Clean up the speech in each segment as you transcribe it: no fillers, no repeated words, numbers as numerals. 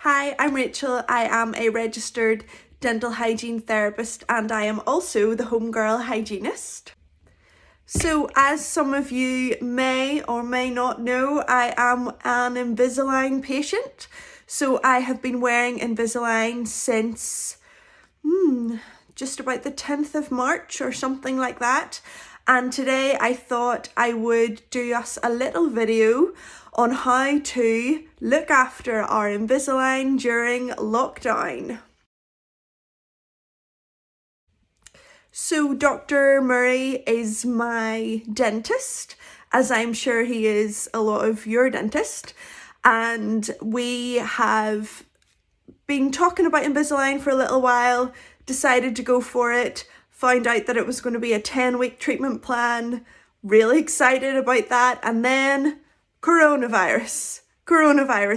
Hi, I'm Rachel. I am a registered dental hygiene therapist and I am also the homegirl hygienist. So as some of you may or may not know, I am an Invisalign patient. So I have been wearing Invisalign since just about the 10th of March or something like that. And today I thought I would do us a little video on how to look after our Invisalign during lockdown. So Dr. Murray is my dentist, as I'm sure he is a lot of your dentist, and we have been talking about Invisalign for a little while, decided to go for it, found out that it was going to be a 10-week treatment plan, really excited about that, and then coronavirus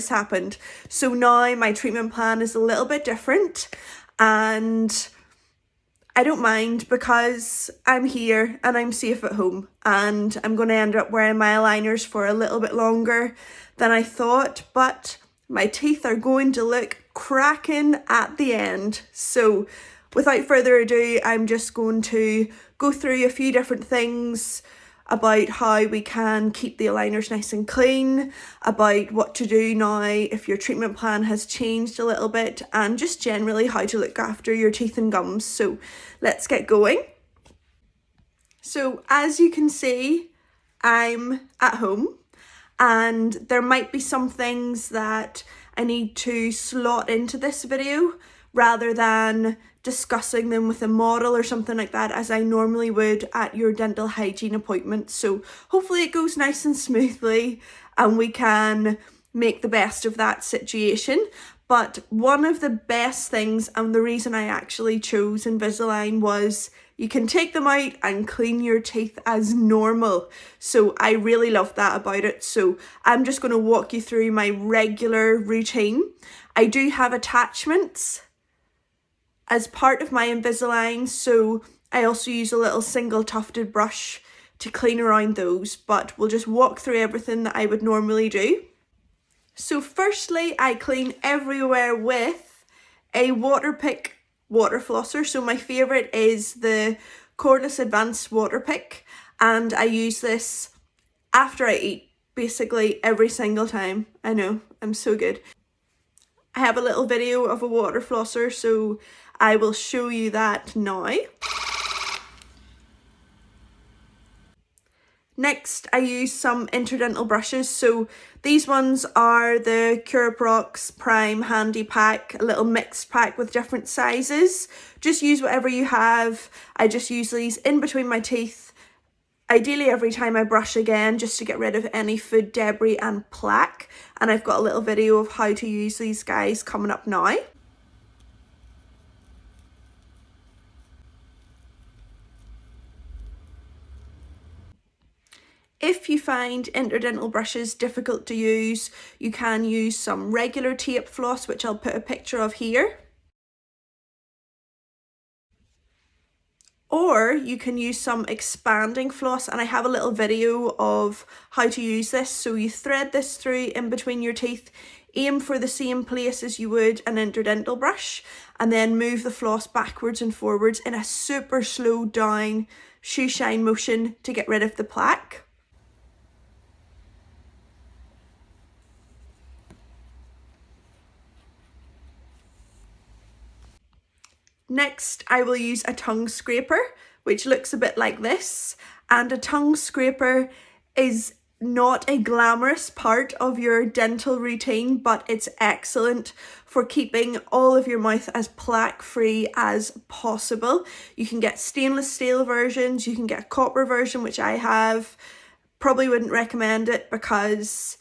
happened. So now my treatment plan is a little bit different and I don't mind because I'm here and I'm safe at home and I'm going to end up wearing my aligners for a little bit longer than I thought, but my teeth are going to look cracking at the end. So without further ado, I'm just going to go through a few different things about how we can keep the aligners nice and clean, about what to do now if your treatment plan has changed a little bit, and just generally how to look after your teeth and gums. So let's get going. So as you can see, I'm at home and there might be some things that I need to slot into this video rather than discussing them with a model or something like that as I normally would at your dental hygiene appointment. So hopefully it goes nice and smoothly and we can make the best of that situation. But one of the best things, and the reason I actually chose Invisalign, was you can take them out and clean your teeth as normal. So I really love that about it. So I'm just going to walk you through my regular routine. I do have attachments as part of my Invisalign, so I also use a little single tufted brush to clean around those, but we'll just walk through everything that I would normally do. So firstly, I clean everywhere with a Waterpik water flosser. So my favourite is the Cordless Advanced Waterpik, and I use this after I eat basically every single time. I know, I'm so good. I have a little video of a water flosser, so I will show you that now. Next, I use some interdental brushes. So these ones are the Curaprox Prime Handy Pack, a little mixed pack with different sizes. Just use whatever you have. I just use these in between my teeth, ideally every time I brush again, just to get rid of any food debris and plaque. And I've got a little video of how to use these guys coming up now. If you find interdental brushes difficult to use, you can use some regular tape floss, which I'll put a picture of here. Or you can use some expanding floss, and I have a little video of how to use this. So you thread this through in between your teeth, aim for the same place as you would an interdental brush, and then move the floss backwards and forwards in a super slow down shoe shine motion to get rid of the plaque. Next, I will use a tongue scraper, which looks a bit like this. And a tongue scraper is not a glamorous part of your dental routine, but it's excellent for keeping all of your mouth as plaque-free as possible. You can get stainless steel versions, you can get a copper version, which I have. Probably wouldn't recommend it because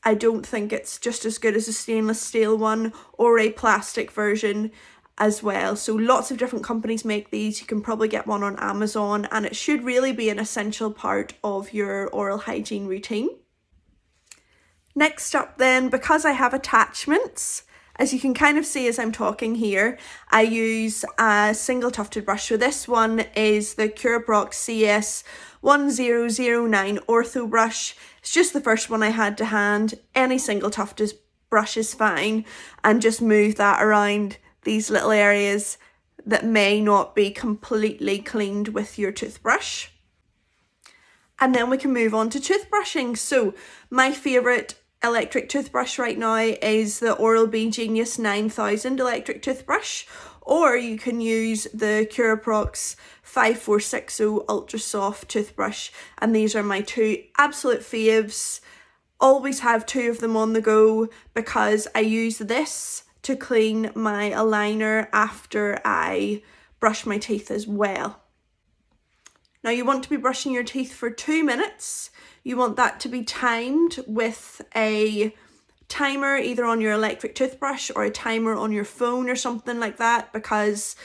I don't think it's just as good as a stainless steel one, or a plastic version as well. So lots of different companies make these. You can probably get one on Amazon, and it should really be an essential part of your oral hygiene routine. Next up then, because I have attachments, as you can kind of see as I'm talking here, I use a single tufted brush. So this one is the Curaprox CS 1009 Ortho brush. It's just the first one I had to hand. Any single tuft is brush is fine, and just move that around these little areas that may not be completely cleaned with your toothbrush. And then we can move on to toothbrushing. So my favourite electric toothbrush right now is the Oral-B Genius 9000 electric toothbrush, or you can use the Curaprox 5460 Ultra Soft toothbrush, and these are my two absolute faves. Always have two of them on the go because I use this to clean my aligner after I brush my teeth as well. Now you want to be brushing your teeth for 2 minutes. You want that to be timed with a timer either on your electric toothbrush or a timer on your phone or something like that, because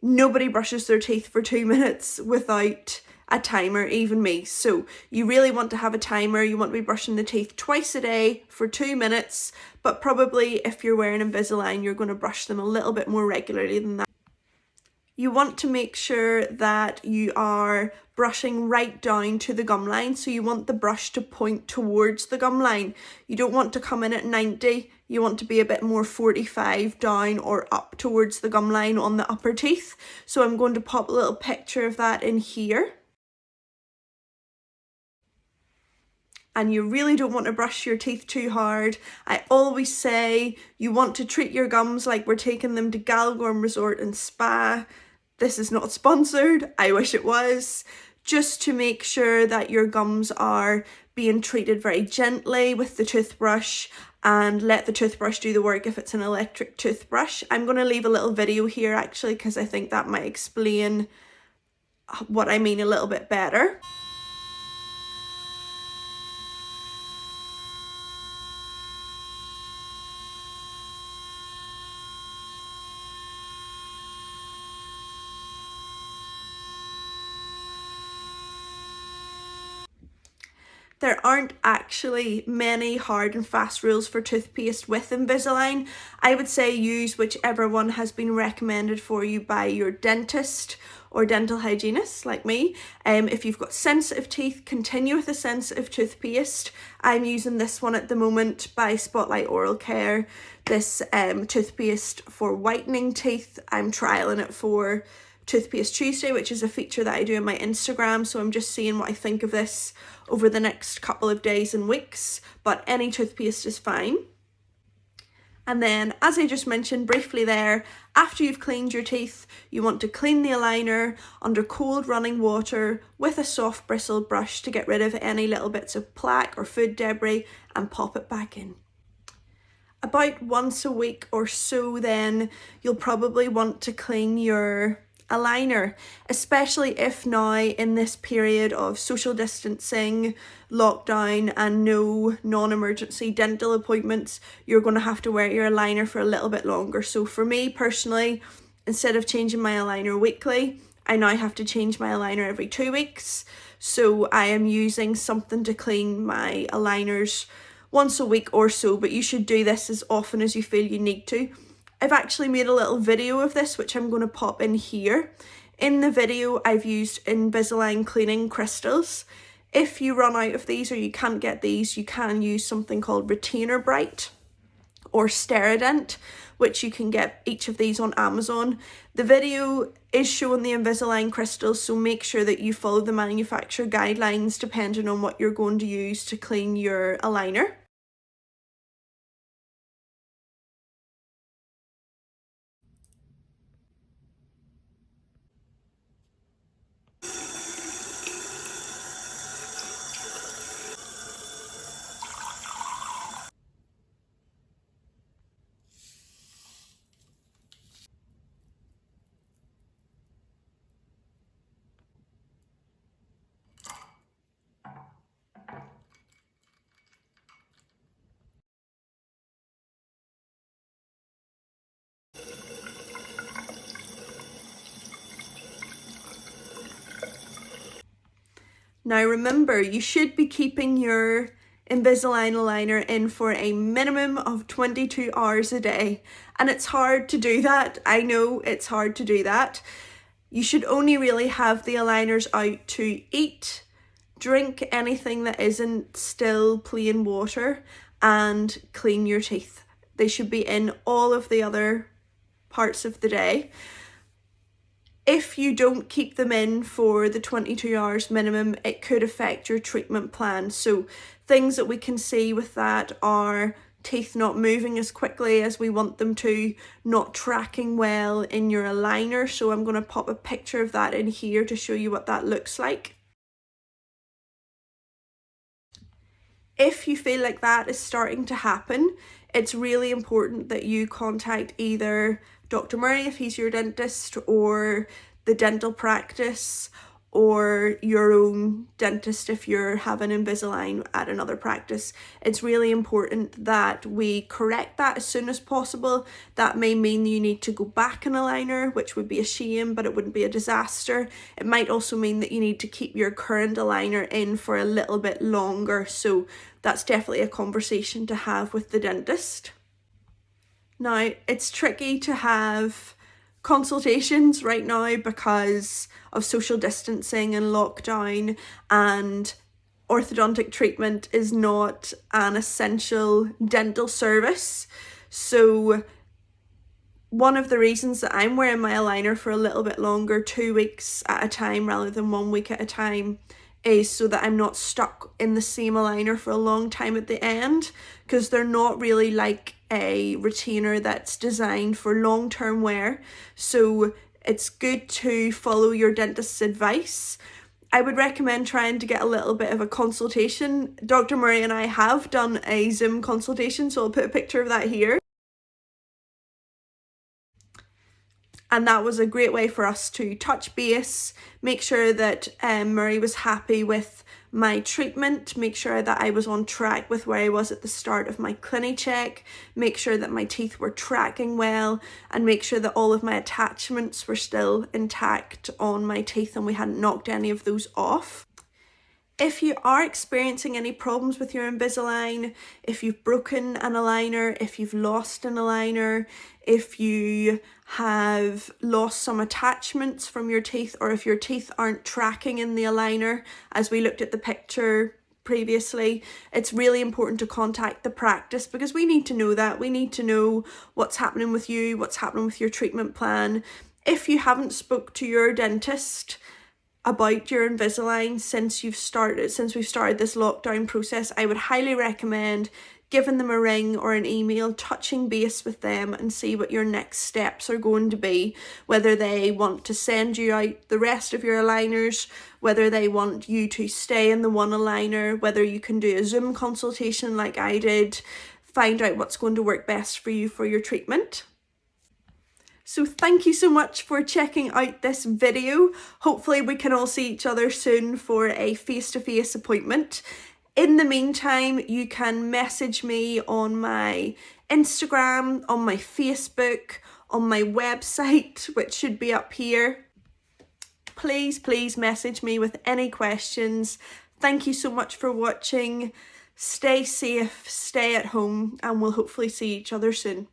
nobody brushes their teeth for 2 minutes without a timer, even me. So you really want to have a timer. You want to be brushing the teeth twice a day for 2 minutes, but probably if you're wearing Invisalign, you're going to brush them a little bit more regularly than that. You want to make sure that you are brushing right down to the gum line. So you want the brush to point towards the gum line. You don't want to come in at 90. You want to be a bit more 45 down or up towards the gum line on the upper teeth. So I'm going to pop a little picture of that in here. And you really don't want to brush your teeth too hard. I always say you want to treat your gums like we're taking them to Galgorm Resort and Spa. This is not sponsored, I wish it was. Just to make sure that your gums are being treated very gently with the toothbrush, and let the toothbrush do the work if it's an electric toothbrush. I'm going to leave a little video here actually, because I think that might explain what I mean a little bit better. There aren't actually many hard and fast rules for toothpaste with Invisalign. I would say use whichever one has been recommended for you by your dentist or dental hygienist like me. If you've got sensitive teeth, continue with the sensitive toothpaste. I'm using this one at the moment by Spotlight Oral Care. This toothpaste for whitening teeth. I'm trialling it for Toothpaste Tuesday, which is a feature that I do on my Instagram, so I'm just seeing what I think of this over the next couple of days and weeks, but any toothpaste is fine. And then, as I just mentioned briefly there, after you've cleaned your teeth, you want to clean the aligner under cold running water with a soft bristle brush to get rid of any little bits of plaque or food debris and pop it back in. About once a week or so then, you'll probably want to clean your aligner, especially if now in this period of social distancing, lockdown and no non-emergency dental appointments, you're going to have to wear your aligner for a little bit longer. So for me personally, instead of changing my aligner weekly, I now have to change my aligner every 2 weeks. So I am using something to clean my aligners once a week or so, but you should do this as often as you feel you need to. I've actually made a little video of this, which I'm going to pop in here. In the video, I've used Invisalign cleaning crystals. If you run out of these or you can't get these, you can use something called retainer Brite or Steradent, which you can get each of these on Amazon. The video is showing the Invisalign crystals, so make sure that you follow the manufacturer guidelines depending on what you're going to use to clean your aligner. Now remember, you should be keeping your Invisalign aligner in for a minimum of 22 hours a day. And it's hard to do that. I know it's hard to do that. You should only really have the aligners out to eat, drink anything that isn't still plain water, and clean your teeth. They should be in all of the other parts of the day. If you don't keep them in for the 22 hours minimum, it could affect your treatment plan. So things that we can see with that are teeth not moving as quickly as we want them to, not tracking well in your aligner. So I'm going to pop a picture of that in here to show you what that looks like. If you feel like that is starting to happen, it's really important that you contact either Dr. Murray if he's your dentist, or the dental practice, or your own dentist if you're having Invisalign at another practice. It's really important that we correct that as soon as possible. That may mean you need to go back an aligner, which would be a shame, but it wouldn't be a disaster. It might also mean that you need to keep your current aligner in for a little bit longer. So that's definitely a conversation to have with the dentist. Now, it's tricky to have consultations right now because of social distancing and lockdown, and orthodontic treatment is not an essential dental service. So one of the reasons that I'm wearing my aligner for a little bit longer, 2 weeks at a time rather than 1 week at a time, is so that I'm not stuck in the same aligner for a long time at the end, because they're not really like a retainer that's designed for long-term wear. So it's good to follow your dentist's advice. I would recommend trying to get a little bit of a consultation. Dr. Murray and I have done a Zoom consultation, so I'll put a picture of that here. And that was a great way for us to touch base, make sure that Murray was happy with my treatment, make sure that I was on track with where I was at the start of my clinic check, make sure that my teeth were tracking well, and make sure that all of my attachments were still intact on my teeth and we hadn't knocked any of those off. If you are experiencing any problems with your Invisalign, if you've broken an aligner, if you've lost an aligner, if you have lost some attachments from your teeth, or if your teeth aren't tracking in the aligner, as we looked at the picture previously, it's really important to contact the practice, because we need to know that. We need to know what's happening with you, what's happening with your treatment plan. If you haven't spoke to your dentist about your Invisalign since we've started this lockdown process, I would highly recommend giving them a ring or an email, touching base with them, and see what your next steps are going to be, whether they want to send you out the rest of your aligners, whether they want you to stay in the one aligner, whether you can do a Zoom consultation like I did, find out what's going to work best for you for your treatment. So thank you so much for checking out this video. Hopefully we can all see each other soon for a face-to-face appointment. In the meantime, you can message me on my Instagram, on my Facebook, on my website, which should be up here. Please message me with any questions. Thank you so much for watching. Stay safe, stay at home, and we'll hopefully see each other soon.